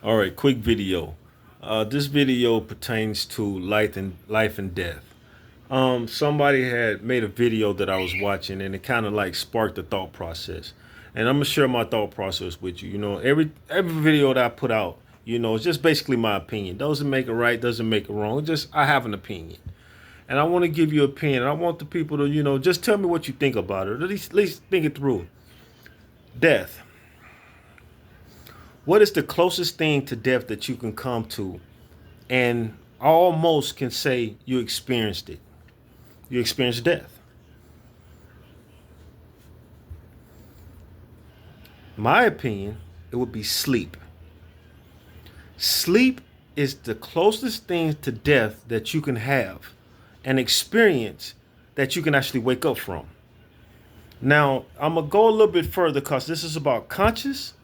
All right, quick video. This video pertains to life and death. Somebody had made a video that I was watching, and it kind of like sparked the thought process. And I'm gonna share my thought process with you. Every video that I put out, it's just basically my opinion. Doesn't make it right, doesn't make it wrong. It's just I have an opinion, and I want to give you an opinion. I want the people to, just tell me what you think about it. At least think it through. Death. What is the closest thing to death that you can come to and almost can say you experienced it? You experienced death. My opinion, it would be sleep. Sleep is the closest thing to death that you can have, an experience that you can actually wake up from. Now, I'm going to go a little bit further because this is about conscious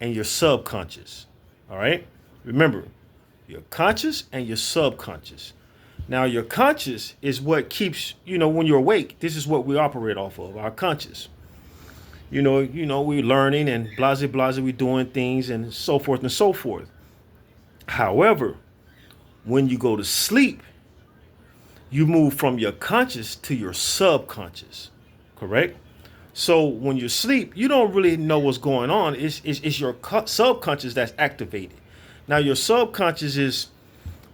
and your subconscious. All right? Remember, your conscious and your subconscious. Now, your conscious is what keeps, when you're awake, this is what we operate off of, our conscious. We're learning and blase, we're doing things and so forth and so forth. However, when you go to sleep, you move from your conscious to your subconscious, correct? So when you sleep, you don't really know what's going on. It's your subconscious that's activated. Now, your subconscious is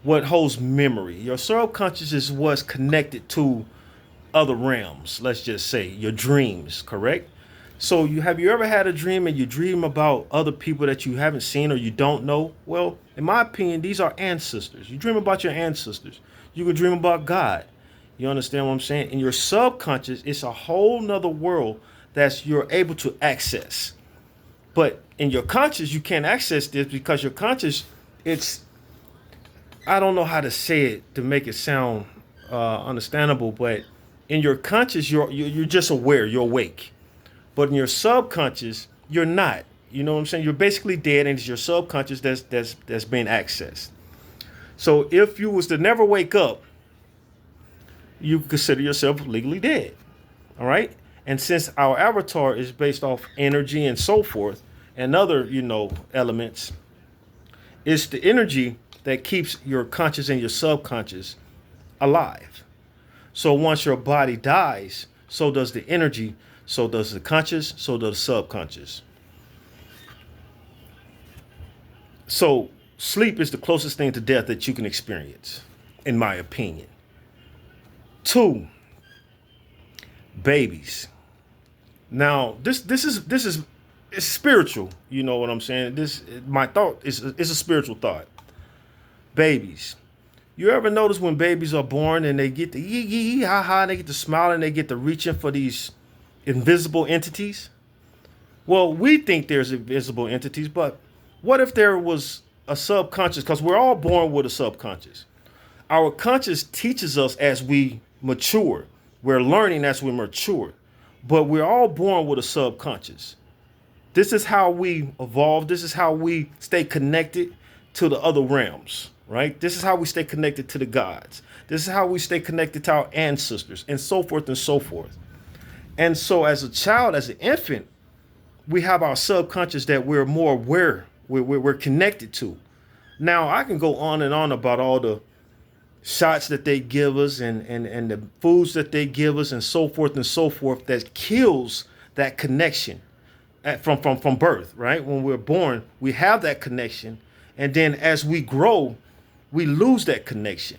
what holds memory. Your subconscious is what's connected to other realms. Let's just say your dreams, correct? So have you ever had a dream and you dream about other people that you haven't seen or you don't know? Well, in my opinion, these are ancestors. You dream about your ancestors. You can dream about God. You understand what I'm saying? In your subconscious, it's a whole nother world that you're able to access. But in your conscious, you can't access this because your conscious, I don't know how to say it to make it sound understandable, but in your conscious, you're just aware, you're awake. But in your subconscious, you're not. You know what I'm saying? You're basically dead, and it's your subconscious that's being accessed. So if you was to never wake up, you consider yourself legally dead. All right? And since our avatar is based off energy and so forth and other, elements, it's the energy that keeps your conscious and your subconscious alive. So once your body dies, so does the energy, so does the conscious, so does the subconscious. So sleep is the closest thing to death that you can experience, in my opinion. Two, babies. Now, this is it's spiritual. You know what I'm saying? My thought is a spiritual thought. Babies. You ever notice when babies are born and they get the yee yee ha ha, and they get to smile and they get to reaching for these invisible entities? Well, we think there's invisible entities, but what if there was a subconscious? Because we're all born with a subconscious. Our conscious teaches us as we mature. We're learning as we mature. But we're all born with a subconscious. This is how we evolve. This is how we stay connected to the other realms, right? This is how we stay connected to the gods. This is how we stay connected to our ancestors and so forth and so forth. And so as a child, as an infant, we have our subconscious that we're more aware, we're connected to. Now, I can go on and on about all the shots that they give us and the foods that they give us and so forth that kills that connection from birth, right? When we're born, we have that connection. And then as we grow, we lose that connection.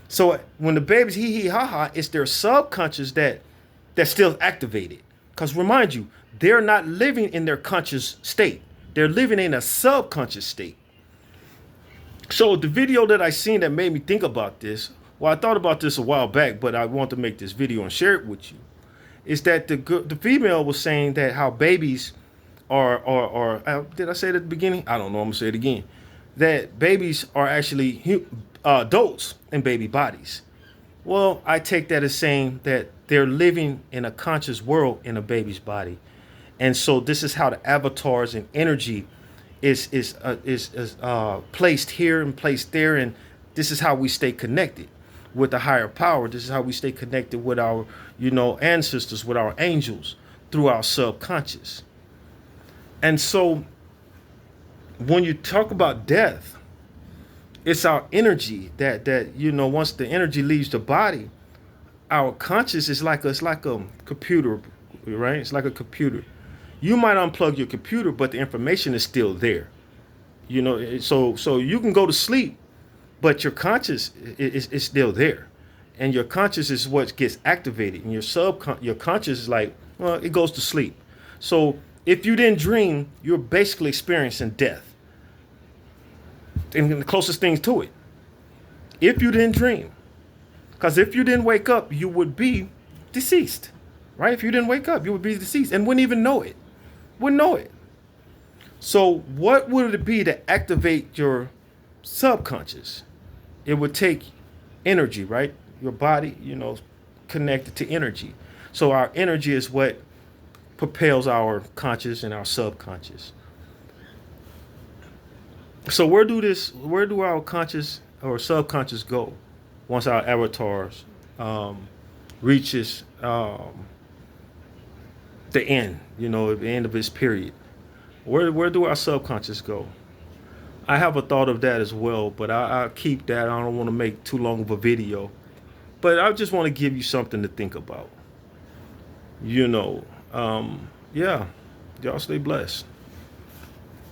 So when the babies hee hee ha ha, it's their subconscious that's still activated. Because remind you, they're not living in their conscious state. They're living in a subconscious state. So the video that I seen that made me think about this, well, I thought about this a while back, but I want to make this video and share it with you, is that the female was saying that how babies are did I say it at the beginning? I don't know. I'm going to say it again. That babies are actually adults in baby bodies. Well, I take that as saying that they're living in a conscious world in a baby's body. And so this is how the avatars and energy is placed here and placed there, and this is how we stay connected with the higher power. This is how we stay connected with our, ancestors, with our angels through our subconscious. And so when you talk about death, it's our energy that once the energy leaves the body, our conscious is like a computer, right? It's like a computer. You might unplug your computer, but the information is still there. So you can go to sleep, but your conscious is still there, and your conscious is what gets activated, and your conscious is like, well, it goes to sleep. So if you didn't dream, you're basically experiencing death, and the closest things to it. If you didn't dream, because if you didn't wake up, you would be deceased, right? If you didn't wake up, you would be deceased and wouldn't even know it. Wouldn't know it. So what would it be to activate your subconscious? It would take energy, right? Your body, connected to energy. So our energy is what propels our conscious and our subconscious. So where do our conscious or subconscious go once our avatars reaches the end, the end of its period? Where do our subconscious go? I have a thought of that as well, but I'll keep that. I don't want to make too long of a video. But I just want to give you something to think about. Yeah. Y'all stay blessed.